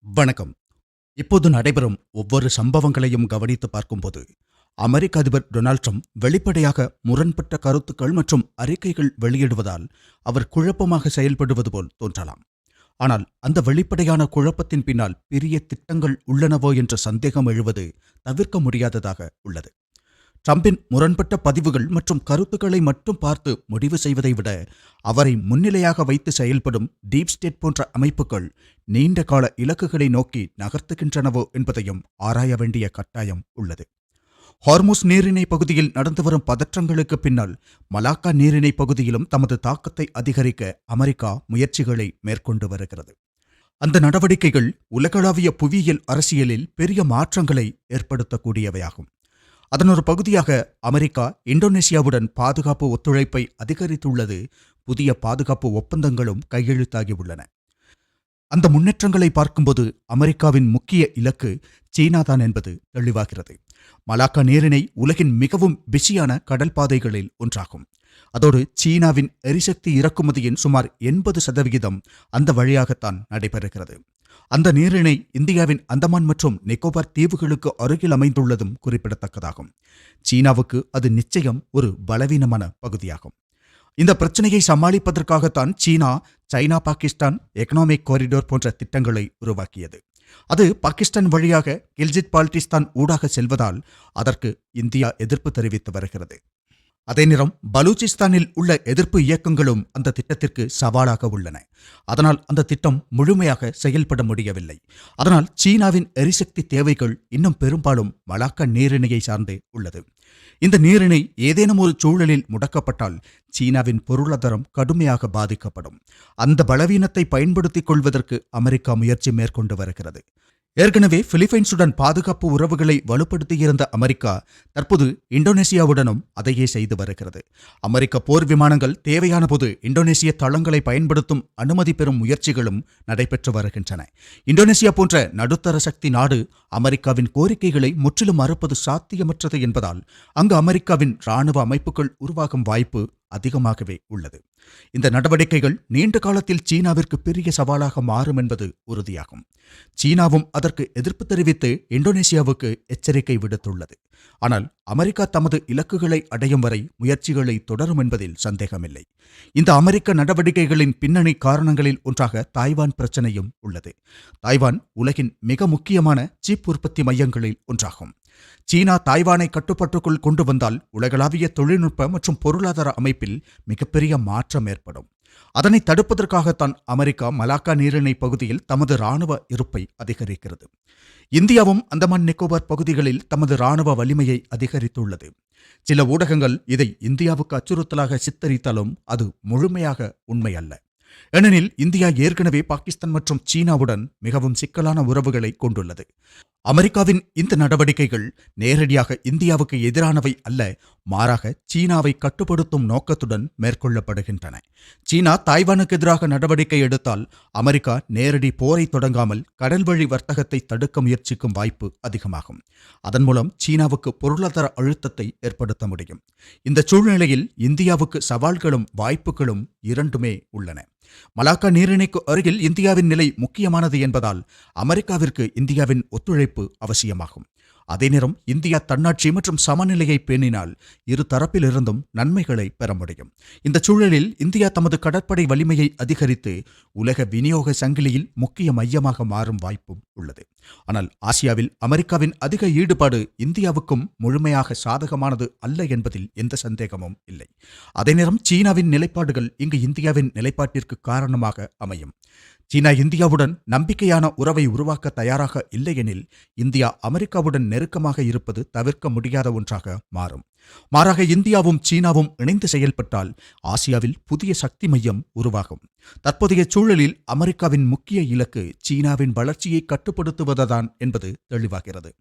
வணக்கம். இப்போது நடைபெறும் ஒவ்வொரு சம்பவங்களையும் கவனித்து பார்க்கும்போது, அமெரிக்க அதிபர் டொனால்ட் ட்ரம்ப் வெளிப்படையாக முரண்பட்ட கருத்துக்கள் மற்றும் அறிக்கைகள் வெளியிடுவதால் அவர் குழப்பமாக செயல்படுவது போல் தோன்றலாம். ஆனால் அந்த வெளிப்படையான குழப்பத்தின் பின்னால் பெரிய திட்டங்கள் உள்ளனவோ என்ற சந்தேகம் எழுவது தவிர்க்க முடியாததாக உள்ளது. ட்ரம்பின் முரண்பட்ட பதிவுகள் மற்றும் கருத்துக்களை மட்டும் பார்த்து முடிவு செய்வதை விட, அவரை முன்னிலையாக வைத்து செயல்படும் டீப் ஸ்டேட் போன்ற அமைப்புகள் நீண்ட கால இலக்குகளை நோக்கி நகர்த்துகின்றனவோ என்பதையும் ஆராய வேண்டிய கட்டாயம் உள்ளது. ஹார்முஸ் நீரிணை பகுதியில் நடந்து வரும் பதற்றங்களுக்கு பின்னால் மலாக்கா நீரிணை பகுதியிலும் தமது தாக்கத்தை அதிகரிக்க அமெரிக்கா முயற்சிகளை மேற்கொண்டு வருகிறது. அந்த நடவடிக்கைகள் உலகளாவிய புவியியல் அரசியலில் பெரிய மாற்றங்களை ஏற்படுத்தக்கூடியவையாகும். அதன் ஒரு பகுதியாக அமெரிக்கா இந்தோனேசியாவுடன் பாதுகாப்பு ஒத்துழைப்பை அதிகரித்துள்ளது. புதிய பாதுகாப்பு ஒப்பந்தங்களும் கையெழுத்தாகியுள்ளன. அந்த முன்னேற்றங்களை பார்க்கும்போது அமெரிக்காவின் முக்கிய இலக்கு சீனாதான் என்பது தெளிவாகிறது. மலாக்கா நீரிணை உலகின் மிகவும் பிஸியான கடல் பாதைகளில் ஒன்றாகும். அதோடு சீனாவின் எரிசக்தி இறக்குமதியின் சுமார் 80% அந்த வழியாகத்தான் நடைபெறுகிறது. அந்த நீரிணை இந்தியாவின் அந்தமான் மற்றும் நிக்கோபார் தீவுகளுக்கு அருகில் அமைந்துள்ளதும் குறிப்பிடத்தக்கதாகும். சீனாவுக்கு அது நிச்சயம் ஒரு பலவீனமான பகுதியாகும். இந்த பிரச்சனையை சமாளிப்பதற்காகத்தான் சீனா சைனா பாகிஸ்தான் எக்கனாமிக் காரிடோர் போன்ற திட்டங்களை உருவாக்கியது. அது பாகிஸ்தான் வழியாக கில்ஜித் பால்டிஸ்தான் ஊடாக செல்வதால் அதற்கு இந்தியா எதிர்ப்பு தெரிவித்து வருகிறது. அதே நேரம் பலூச்சிஸ்தானில் உள்ள எதிர்ப்பு இயக்கங்களும் அந்த திட்டத்திற்கு சவாலாக உள்ளன. அதனால் அந்த திட்டம் முழுமையாக செயல்பட முடியவில்லை. அதனால் சீனாவின் எரிசக்தி தேவைகள் இன்னும் பெரும்பாலும் மலாக்கா நீரிணையை சார்ந்தே உள்ளது. இந்த நீரிணை ஏதேனும் ஒரு சூழலில் முடக்கப்பட்டால் சீனாவின் பொருளாதாரம் கடுமையாக பாதிக்கப்படும். அந்த பலவீனத்தை பயன்படுத்திக் கொள்வதற்கு அமெரிக்கா முயற்சி மேற்கொண்டு வருகிறது. ஏற்கனவே பிலிப்பைன்ஸுடன் பாதுகாப்பு உறவுகளை வலுப்படுத்தியிருந்த அமெரிக்கா தற்போது இந்தோனேசியாவுடனும் அதையே செய்து வருகிறது. அமெரிக்க போர் விமானங்கள் தேவையான போது இந்தோனேசிய தளங்களை பயன்படுத்தும் அனுமதி பெறும் முயற்சிகளும் நடைபெற்று வருகின்றன. இந்தோனேசியா போன்ற நடுத்தர சக்தி நாடு அமெரிக்காவின் கோரிக்கைகளை முற்றிலும் மறுப்பது சாத்தியமற்றது என்பதால் அங்கு அமெரிக்காவின் இராணுவ அமைப்புகள் உருவாகும் வாய்ப்பு அதிகமாகவே உள்ளது. இந்த நடவடிக்கைகள் நீண்ட காலத்தில் சீனாவிற்கு பெரிய சவாலாக மாறும் என்பது உறுதியாகும். சீனாவும் அதற்கு எதிர்ப்பு தெரிவித்து இந்தோனேசியாவுக்கு எச்சரிக்கை விடுத்துள்ளது. ஆனால் அமெரிக்கா தமது இலக்குகளை அடையும் வரை முயற்சிகளை தொடரும் என்பதில் சந்தேகமில்லை. இந்த அமெரிக்க நடவடிக்கைகளின் பின்னணி காரணங்களில் ஒன்றாக தாய்வான் பிரச்சனையும் உள்ளது. தாய்வான் உலகின் மிக முக்கியமான சிப் உற்பத்தி மையங்களில் ஒன்றாகும். சீனா தாய்வானை கட்டுப்பாட்டுக்குள் கொண்டு வந்தால் உலகளாவிய தொழில்நுட்ப மற்றும் பொருளாதார அமைப்பில் மிகப்பெரிய மாற்றம் ஏற்படும். அதனை தடுப்பதற்காகத்தான் அமெரிக்கா மலாக்கா நீரிணை பகுதியில் தமது இராணுவ இருப்பை அதிகரிக்கிறது. இந்தியாவும் அந்தமான் நிக்கோபார் பகுதிகளில் தமது இராணுவ வலிமையை அதிகரித்துள்ளது. சில ஊடகங்கள் இதை இந்தியாவுக்கு அச்சுறுத்தலாக சித்தரித்தாலும் அது முழுமையாக உண்மை அல்ல. ஏனெனில் இந்தியா ஏற்கனவே பாகிஸ்தான் மற்றும் சீனாவுடன் மிகவும் சிக்கலான உறவுகளை கொண்டுள்ளது. அமெரிக்காவின் இந்த நடவடிக்கைகள் நேரடியாக இந்தியாவுக்கு எதிரானவை அல்ல, மாறாக சீனாவை கட்டுப்படுத்தும் நோக்கத்துடன் மேற்கொள்ளப்படுகின்றன. சீனா தாய்வானுக்கு எதிராக நடவடிக்கை எடுத்தால் அமெரிக்கா நேரடி போரை தொடங்காமல் கடல்வழி வர்த்தகத்தை தடுக்க முயற்சிக்கும் வாய்ப்பு அதிகமாகும். அதன் மூலம் சீனாவுக்கு பொருளாதார அழுத்தத்தை ஏற்படுத்த முடியும். இந்த சூழ்நிலையில் இந்தியாவுக்கு சவால்களும் வாய்ப்புகளும் இரண்டுமே உள்ளன. மலாக்கா நீரிணைக்கு அருகில் இந்தியாவின் நிலை முக்கியமானது என்பதால் அமெரிக்காவிற்கு இந்தியாவின் ஒத்துழைப்பு அவசியமாகும். அதே நேரம் இந்தியா தன்னாட்சி மற்றும் சமநிலையை பேணினால் இரு தரப்பிலிருந்தும் நன்மைகளை பெற முடியும். இந்த சூழலில் இந்தியா தமது கடற்படை வலிமையை அதிகரித்து உலக விநியோக சங்கிலியில் முக்கிய மையமாக மாறும் வாய்ப்பும் உள்ளது. ஆனால் ஆசியாவில் அமெரிக்காவின் அதிக ஈடுபாடு இந்தியாவுக்கும் முழுமையாக சாதகமானது அல்ல என்பதில் எந்த சந்தேகமும் இல்லை. அதே நேரம் சீனாவின் நிலைப்பாடுகள் இங்கு இந்தியாவின் நிலைப்பாட்டிற்கு காரணமாக அமையும். சீனா இந்தியாவுடன் நம்பிக்கையான உறவை உருவாக்க தயாராக இல்லையெனில் இந்தியா அமெரிக்காவுடன் நெருக்கமாக இருப்பது தவிர்க்க முடியாத ஒன்றாக மாறும். மாறாக இந்தியாவும் சீனாவும் இணைந்து செயல்பட்டால் ஆசியாவில் புதிய சக்தி மையம் உருவாகும். தற்போதைய சூழலில் அமெரிக்காவின் முக்கிய இலக்கு சீனாவின் வளர்ச்சியை கட்டுப்படுத்துவதுதான் என்பது தெளிவாகிறது.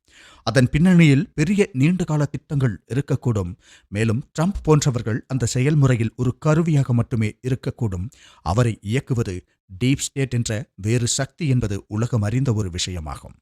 அதன் பின்னணியில் பெரிய நீண்டகால திட்டங்கள் இருக்கக்கூடும். மேலும் ட்ரம்ப் போன்றவர்கள் அந்த செயல்முறையில் ஒரு கருவியாக மட்டுமே இருக்கக்கூடும். அவரை இயக்குவது டீப் ஸ்டேட் என்ற வேறு சக்தி என்பது உலகம் அறிந்த ஒரு விஷயமாகும்.